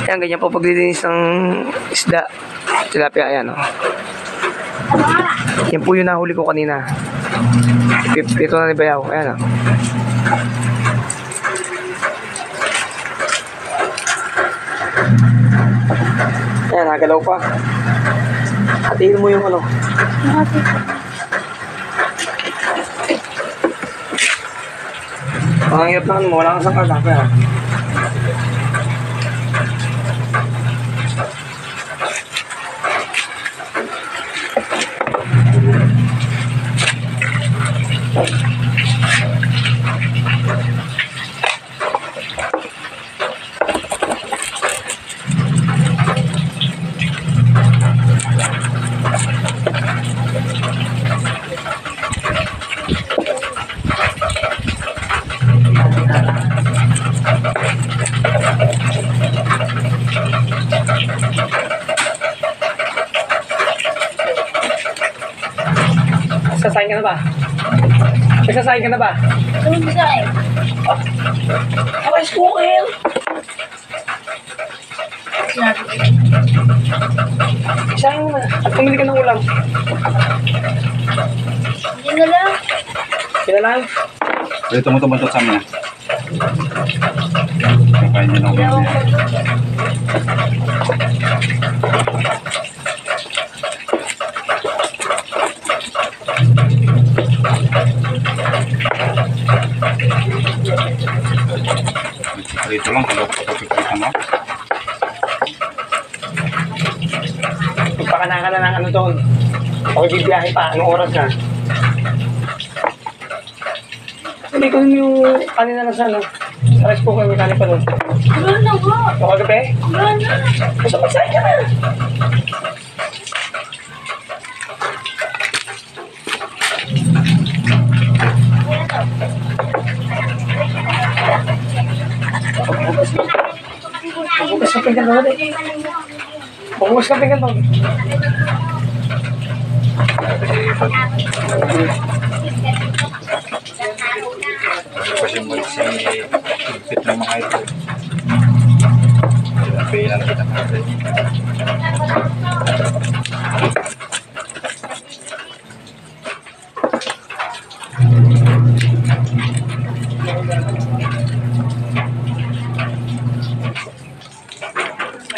Yan, ganyan po paglilinis ng isda. Tilapia, ayan, oh. Yan po yung nahuli ko kanina. Ito na ni Bayaw, ayan, oh. Ayan, nagalaw pa. Hatiin mo yung ano. Ang hirap na ano, wala kang sangkal. Kaya. Sasayin ka na ba? Nagsasayin ka na ba? Tumisay. Rice cooker! Sasayin mo na. At pumili ka ng ulam. Hindi na lang. Kaya lang. Dito mo tumuntot sa amin. Kakain niyo ng ulam niya. Dito lang, kalau kapag-kapag mo. Magpakana ka na ng ano doon. Ako bibiyahe pa. Anong oras na? Hindi ko yung kanina na sa ano. Sa rice cooker, may kanin pa doon. Wala na ba? O kagabi? Wala na. Basta magsahin ka na. Bukas ka pinggan doon. Bukas ka pinggan doon. Kasi mo si higpit ng mga ito. Pinapilan kita natin.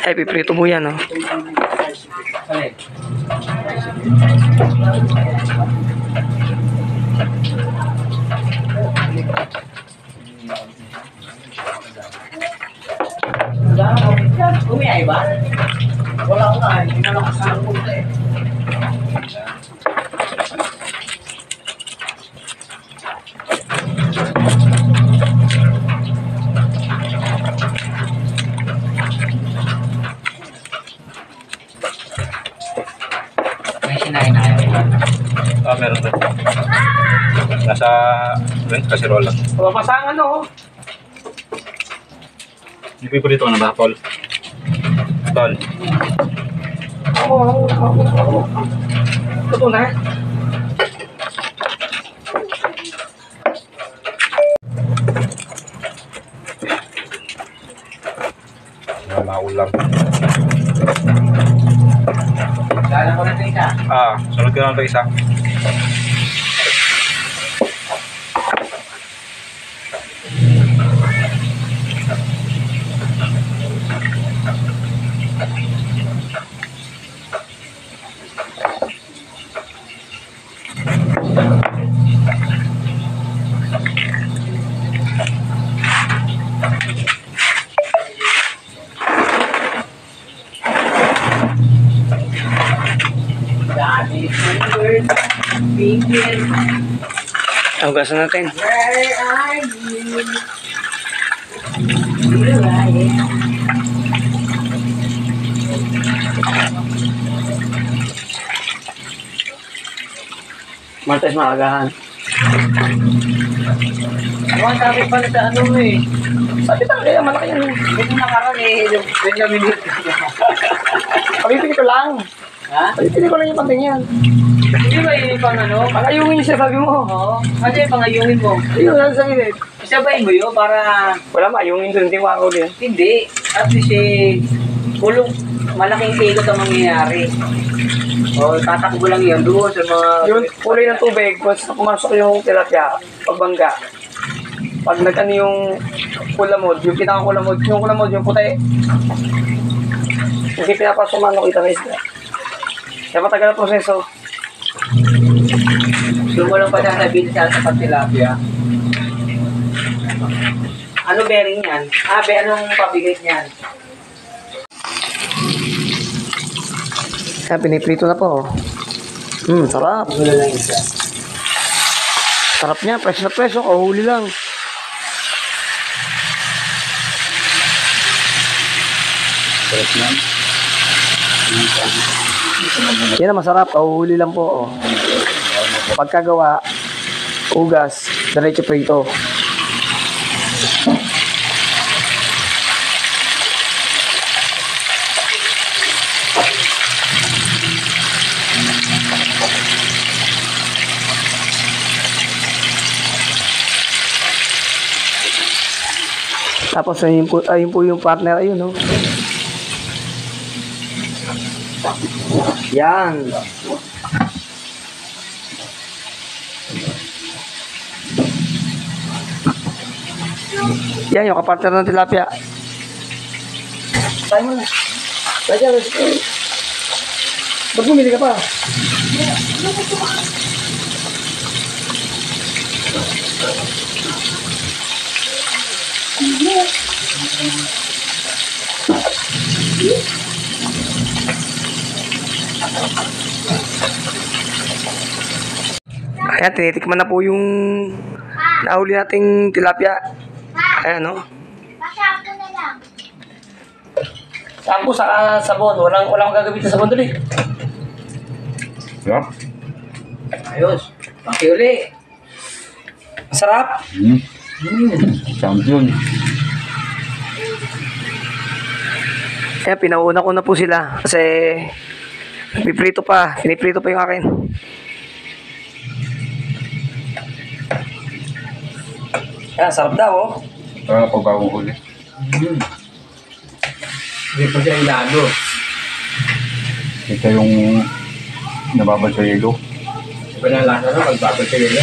Ay, piprito mo yan, oh. Umiyay ba? Wala ko nga, hindi na nakasama ko eh. May sinain na kayo. Ah, meron doon. Nasa kasirola. Papasangan, oh. Hindi ko dito ka na ba, Paul? Paul. Ito na. Maulam. Kala ko na ito isa. Ah, sunod ka lang ito isa. Daddy, bird, bingin. Hugasan natin. Where are you? Here I am. Martes maagahan. Oh, sabi pala sa ano eh. Sabi talaga, malaki yan. Ito nakaraan eh, yung Benjamin Hill. Pagpipili ko lang. Ha? Pagpipili ko lang yung panting yan. Hindi ba yun yung pang ano? Pangayungin yung sabi mo. Oo. Ano yung pangayungin mo? Ayun, nasa sa gilid. Isabayin mo yun para... Wala mayungin doon, hindi wako din. Hindi. At least kulong malaking ikot ang mangyayari. O tatakbo lang yun doon sa mga... Yung kulay ng tubig, once na pumasok yung tilapia, pagbangga. Pag nag-ano yung kulamod, yung pinakakulamod, yung puti. Hindi pinapasok man kita na isda. Kaya matagal ang proseso. Doon mo lang pa sasabihin sa tilapia. Ano bearing yan? Anong pabigat niyan? Kaya piniprito na po. Sarap. Wala lang isa. Sarap niya, fresh na fresh. Kahuli lang. Sarap yan. Yan na masarap, kahuli lang po. Pagkagawa, ugas, diretso prito. Tapos ayun po yung partner, ayun, no? Yan. Yan yung kapartner ng tilapia. Tayo mo na. Tayo dyan. Ba't bumili ka pa? Ayan, tinitikman na po yung nahuli nating tilapia. Ayan, no? Pasok ko na lang. Sampo sa sabon. Walang gagawin sa sabon doon eh. Sarap. Ayos. Pakiuli. Masarap. Champion. Kaya pinauna ko na po sila. Kasi piniprito pa yung akin. Ayan, sarap daw oh. Sarap pag bagong huli. Hindi pa siya ilado. Ito yung nababad sa yelo. Iba na lasa na magbabal sa yun.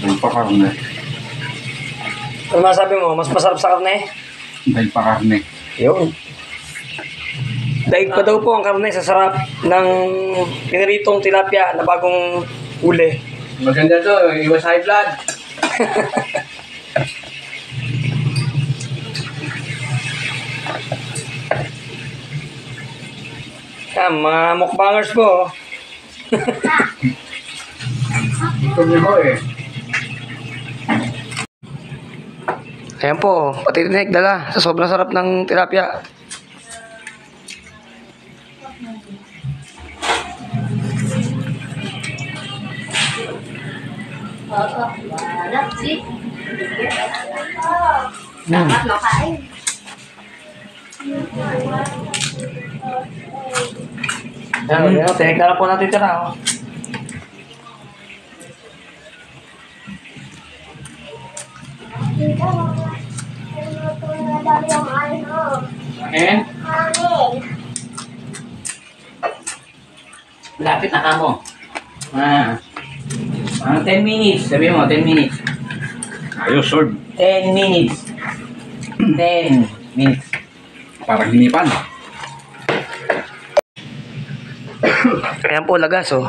Dahil pa karne. Ano masabi mo? Mas masarap sa karne? Dahil pa karne. Yun. Daig pa daw po ang karne sa sarap ng piniritong tilapia na bagong huli. Maganda to. Iwas high blood. Yan, mga mukbangers po. Ito mo eh. Ayan po, pati tinik dala sa sobrang sarap ng tilapia. Wala, see? Dapat makain. Ayan, tinik dala po natin tira. Oh. And? Lapit na ka mo. Ang 10 minutes. Sabi mo, 10 minutes. Ayos, sword. 10 minutes. 10 minutes. Parang hinipan. Ayan po, lagas oh.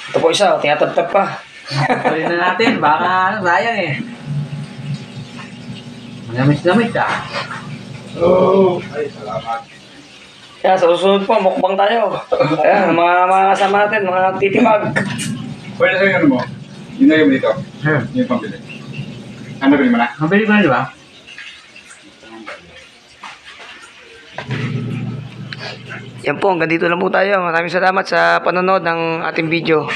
Ito po isa, oh, tinatagtag pa. Tuloy na natin. Baka sayang eh. Gamis-gamis ah. Ay, salamat. Kaya sa susunod po, mukbang tayo. Ayan, mga kasama natin, mga titimag. Pwede sa'yo ano mo? Yun na yung dito. Yung pambili. Ano bilhin mo na? Mabili ko na di ba? Yan po, hanggang dito lang po tayo. Maraming salamat sa panonood ng ating video.